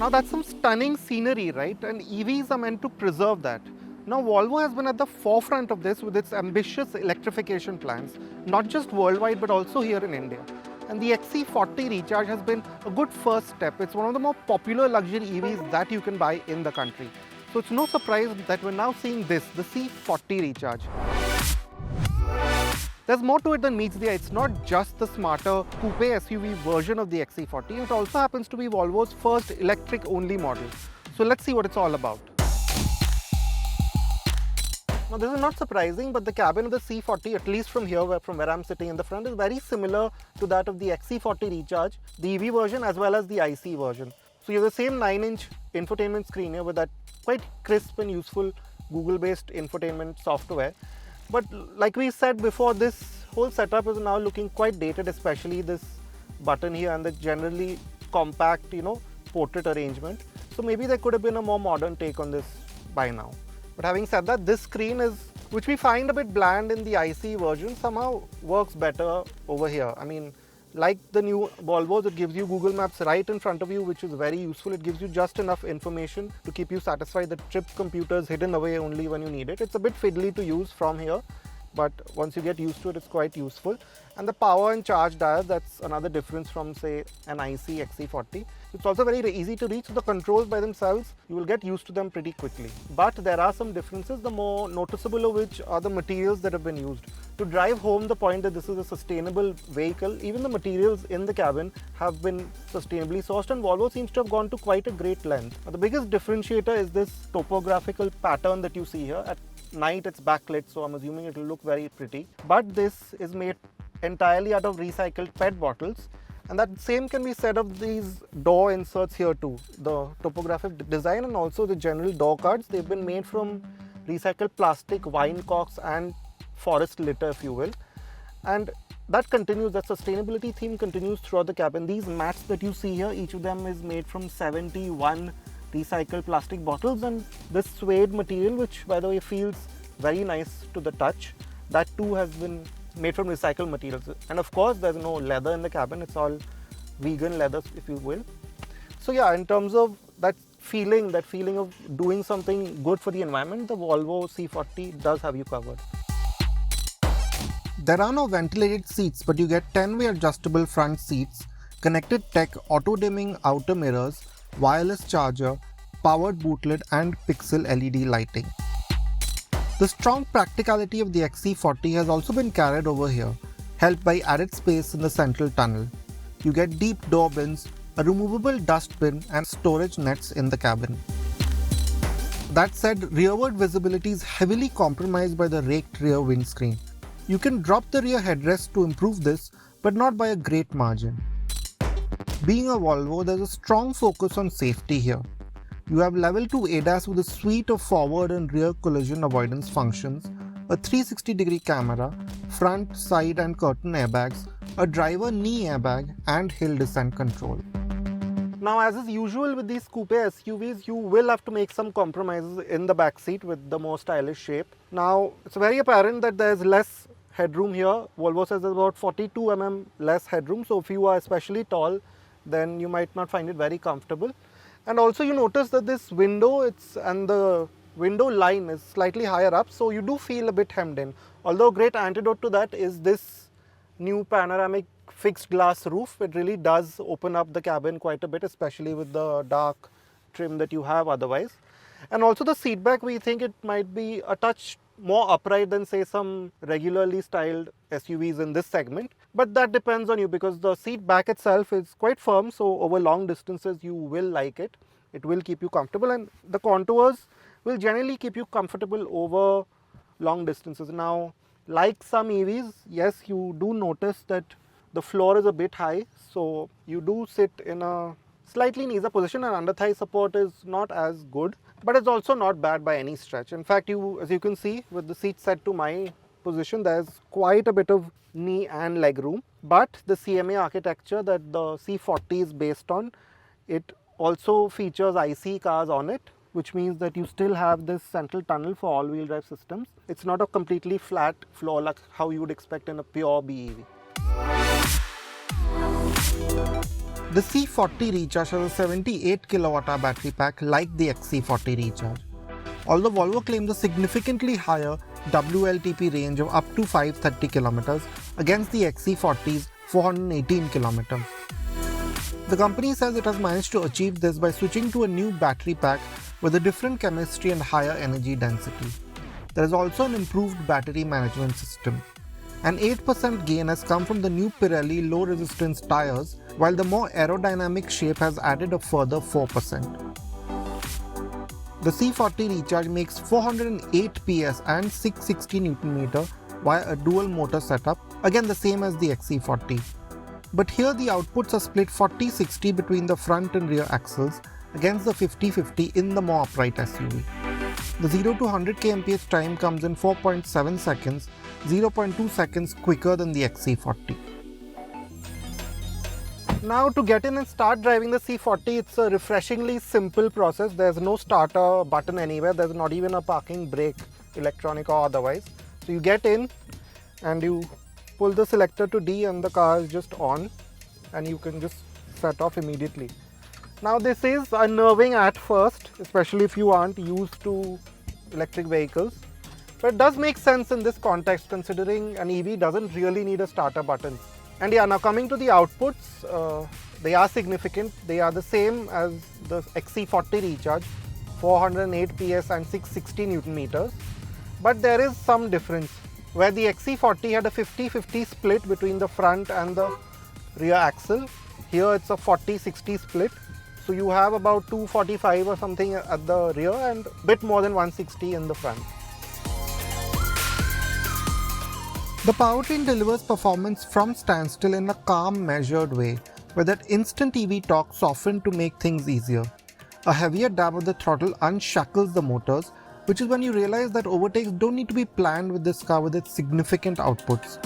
Now that's some stunning scenery, right? And EVs are meant to preserve that. Now Volvo has been at the forefront of this with its ambitious electrification plans, not just worldwide but also here in India. And the XC40 Recharge has been a good first step. It's one of the more popular luxury EVs that you can buy in the country. So it's no surprise that we're now seeing this, the C40 Recharge. There's more to it than meets the eye. It's not just the smarter coupe SUV version of the XC40, it also happens to be Volvo's first electric-only model. So let's see what it's all about. Now this is not surprising, but the cabin of the C40, at least from here, from where I'm sitting in the front, is very similar to that of the XC40 Recharge, the EV version as well as the IC version. So you have the same 9-inch infotainment screen here with that quite crisp and useful Google-based infotainment software. But like we said before, this whole setup is now looking quite dated, especially this button here and the generally compact, portrait arrangement. So maybe there could have been a more modern take on this by now. But having said that, this screen which we find a bit bland in the IC version, somehow works better over here. I mean, like the new Volvos, it gives you Google Maps right in front of you, which is very useful. It gives you just enough information to keep you satisfied. The trip computer is hidden away only when you need it. It's a bit fiddly to use from here, but once you get used to it, it's quite useful. And the power and charge dial, that's another difference from, say, an IC XC40. It's also very easy to reach. So the controls by themselves, you will get used to them pretty quickly. But there are some differences, the more noticeable of which are the materials that have been used. To drive home the point that this is a sustainable vehicle, even the materials in the cabin have been sustainably sourced, and Volvo seems to have gone to quite a great length. Now, the biggest differentiator is this topographical pattern that you see here. At night it's backlit, so I'm assuming it will look very pretty. But this is made entirely out of recycled PET bottles, and that same can be said of these door inserts here too. The topographic design and also the general door cards, they've been made from recycled plastic, wine corks and forest litter, if you will. And that continues, that sustainability theme continues throughout the cabin. These mats that you see here, each of them is made from 71 recycled plastic bottles, and this suede material, which by the way feels very nice to the touch, that too has been made from recycled materials. And of course there's no leather in the cabin, it's all vegan leather, if you will. So yeah, in terms of that feeling of doing something good for the environment, the Volvo C40 does have you covered. There are no ventilated seats, but you get 10-way adjustable front seats, connected tech auto-dimming outer mirrors, wireless charger, powered bootlid and pixel LED lighting. The strong practicality of the XC40 has also been carried over here, helped by added space in the central tunnel. You get deep door bins, a removable dustbin and storage nets in the cabin. That said, rearward visibility is heavily compromised by the raked rear windscreen. You can drop the rear headrest to improve this, but not by a great margin. Being a Volvo, there's a strong focus on safety here. You have level 2 ADAS with a suite of forward and rear collision avoidance functions, a 360-degree camera, front, side and curtain airbags, a driver knee airbag and hill descent control. Now, as is usual with these coupe SUVs, you will have to make some compromises in the back seat with the more stylish shape. Now, it's very apparent that there's less headroom here. Volvo says there's about 42 mm less headroom, so if you are especially tall, then you might not find it very comfortable. And also you notice that this window, and the window line is slightly higher up, so you do feel a bit hemmed in. Although a great antidote to that is this new panoramic fixed glass roof. It really does open up the cabin quite a bit, especially with the dark trim that you have otherwise. And also the seat back, we think it might be a touch more upright than say some regularly styled SUVs in this segment. But that depends on you, because the seat back itself is quite firm, so over long distances you will like it. It will keep you comfortable, and the contours will generally keep you comfortable over long distances. Now, like some EVs, yes, you do notice that the floor is a bit high, so you do sit in a slightly knees up position, and under thigh support is not as good, but it's also not bad by any stretch. In fact, as you can see, with the seat set to my position, there's quite a bit of knee and leg room. But the CMA architecture that the C40 is based on, it also features IC cars on it, which means that you still have this central tunnel for all-wheel drive systems. It's not a completely flat floor like how you would expect in a pure BEV. The C40 Recharge has a 78 kWh battery pack like the XC40 Recharge. Although Volvo claims a significantly higher WLTP range of up to 530 km against the XC40's 418 km. The company says it has managed to achieve this by switching to a new battery pack with a different chemistry and higher energy density. There is also an improved battery management system. An 8% gain has come from the new Pirelli low resistance tyres, while the more aerodynamic shape has added a further 4%. The C40 Recharge makes 408 PS and 660 Nm via a dual motor setup, again the same as the XC40. But here the outputs are split 40-60 between the front and rear axles against the 50-50 in the more upright SUV. The 0 to 100 kmph time comes in 4.7 seconds, 0.2 seconds quicker than the XC40. Now to get in and start driving the C40, it's a refreshingly simple process. There's no starter button anywhere, there's not even a parking brake, electronic or otherwise. So you get in and you pull the selector to D and the car is just on and you can just set off immediately. Now this is unnerving at first, especially if you aren't used to electric vehicles. But it does make sense in this context considering an EV doesn't really need a starter button. And yeah, now coming to the outputs, they are significant. They are the same as the XC40 Recharge, 408 PS and 660 Nm. But there is some difference. Where the XC40 had a 50-50 split between the front and the rear axle, here it's a 40-60 split. So you have about 245 or something at the rear and a bit more than 160 in the front. The powertrain delivers performance from standstill in a calm, measured way, where that instant EV torque softened to make things easier. A heavier dab of the throttle unshackles the motors, which is when you realize that overtakes don't need to be planned with this car with its significant outputs.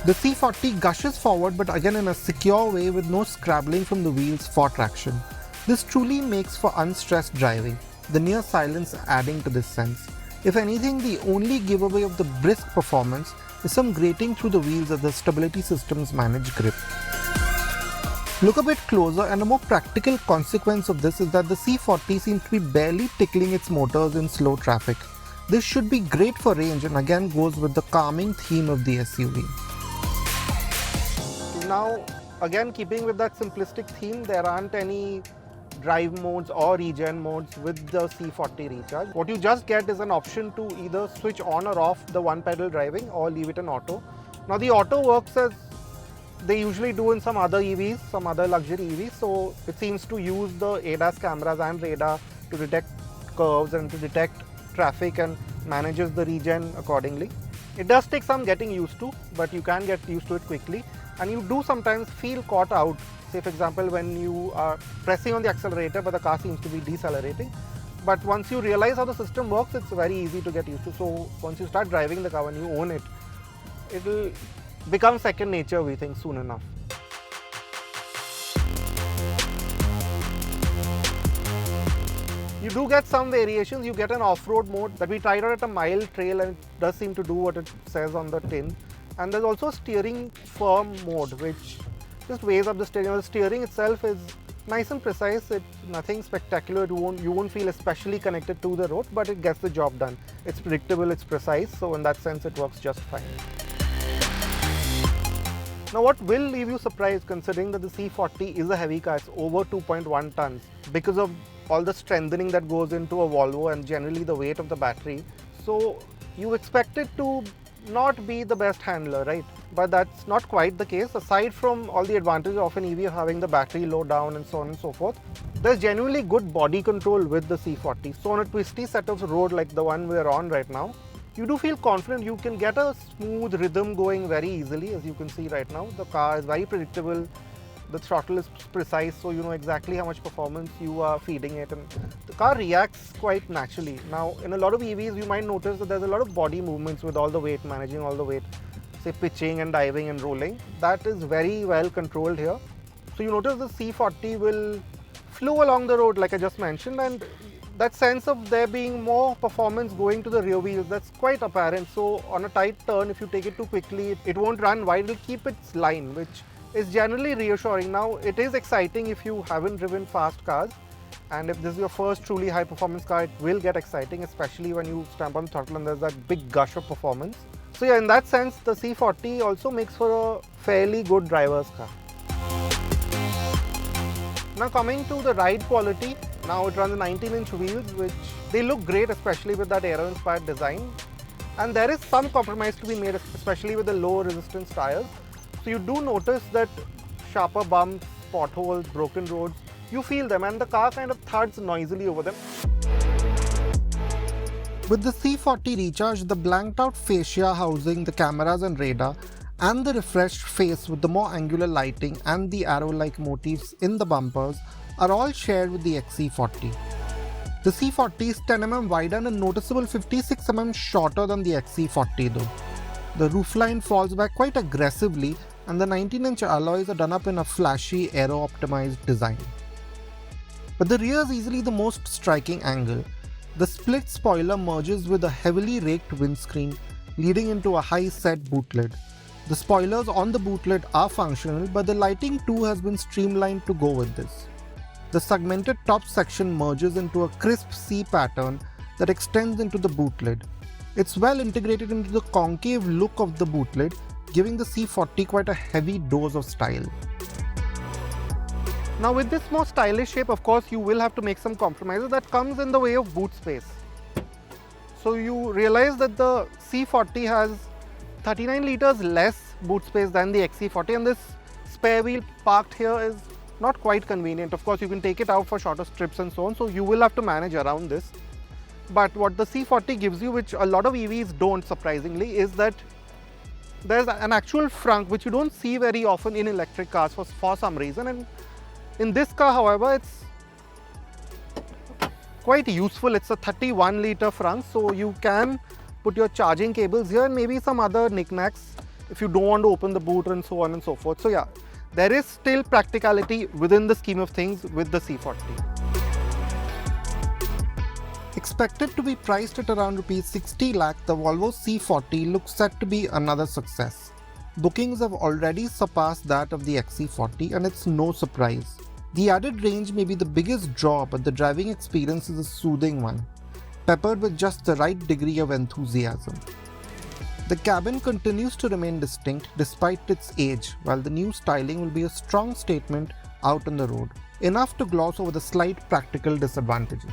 The C40 gushes forward, but again in a secure way with no scrabbling from the wheels for traction. This truly makes for unstressed driving, the near silence adding to this sense. If anything, the only giveaway of the brisk performance is some grating through the wheels as the stability systems manage grip. Look a bit closer, and a more practical consequence of this is that the C40 seems to be barely tickling its motors in slow traffic. This should be great for range and again goes with the calming theme of the SUV. Now, again keeping with that simplistic theme, there aren't any drive modes or regen modes with the C40 Recharge. What you just get is an option to either switch on or off the one pedal driving or leave it in auto. Now the auto works as they usually do in some other EVs, some other luxury EVs, so it seems to use the ADAS cameras and radar to detect curves and to detect traffic and manages the regen accordingly. It does take some getting used to, but you can get used to it quickly, and you do sometimes feel caught out. Say for example when you are pressing on the accelerator but the car seems to be decelerating. But once you realize how the system works, it's very easy to get used to. So once you start driving the car, when you own it, it will become second nature, we think, soon enough. You do get some variations. You get an off-road mode that we tried out at a mile trail and it does seem to do what it says on the tin. And there's also a steering firm mode which just weighs up the steering. The steering itself is nice and precise. It's nothing spectacular. You won't feel especially connected to the road, but it gets the job done. It's predictable, it's precise, so in that sense it works just fine. Now what will leave you surprised, considering that the C40 is a heavy car, it's over 2.1 tons, because of all the strengthening that goes into a Volvo and generally the weight of the battery. So you expect it to not be the best handler, right? But that's not quite the case. Aside from all the advantages of an EV of having the battery low down and so on and so forth, there's genuinely good body control with the C40. So on a twisty set of road like the one we're on right now, you do feel confident. You can get a smooth rhythm going very easily, as you can see right now. The car is very predictable. The throttle is precise, so you know exactly how much performance you are feeding it, and the car reacts quite naturally. Now, in a lot of EVs, you might notice that there's a lot of body movements with all the weight, managing all the weight, say pitching and diving and rolling. That is very well controlled here. So you notice the C40 will flow along the road like I just mentioned, and that sense of there being more performance going to the rear wheels, that's quite apparent. So on a tight turn, if you take it too quickly, it won't run wide, it will keep its line, which is generally reassuring. Now, it is exciting if you haven't driven fast cars, and if this is your first truly high performance car, it will get exciting, especially when you stamp on the throttle and there's that big gush of performance. So yeah, in that sense, the C40 also makes for a fairly good driver's car. Now coming to the ride quality, now it runs 19-inch wheels, which they look great, especially with that aero-inspired design. And there is some compromise to be made, especially with the low resistance tires. So you do notice that sharper bumps, potholes, broken roads, you feel them, and the car kind of thuds noisily over them. With the C40 Recharge, the blanked out fascia housing the cameras and radar, and the refreshed face with the more angular lighting and the arrow-like motifs in the bumpers are all shared with the XC40. The C40 is 10mm wider and a noticeable 56mm shorter than the XC40 though. The roofline falls back quite aggressively, and the 19-inch alloys are done up in a flashy aero-optimized design. But the rear is easily the most striking angle. The split spoiler merges with a heavily raked windscreen, leading into a high-set bootlid. The spoilers on the bootlid are functional, but the lighting too has been streamlined to go with this. The segmented top section merges into a crisp C pattern that extends into the bootlid. It's well integrated into the concave look of the bootlid, giving the C40 quite a heavy dose of style. Now with this more stylish shape, of course, you will have to make some compromises that comes in the way of boot space. So you realize that the C40 has 39 litres less boot space than the XC40, and this spare wheel parked here is not quite convenient. Of course, you can take it out for shorter strips and so on, so you will have to manage around this. But what the C40 gives you, which a lot of EVs don't surprisingly, is that there's an actual frunk which you don't see very often in electric cars for some reason. And in this car, however, it's quite useful. It's a 31 litre frunk, so you can put your charging cables here and maybe some other knickknacks if you don't want to open the boot and so on and so forth. So yeah, there is still practicality within the scheme of things with the C40. Expected to be priced at around ₹60 lakh, the Volvo C40 looks set to be another success. Bookings have already surpassed that of the XC40, and it's no surprise. The added range may be the biggest draw, but the driving experience is a soothing one, peppered with just the right degree of enthusiasm. The cabin continues to remain distinct despite its age, while the new styling will be a strong statement out on the road, enough to gloss over the slight practical disadvantages.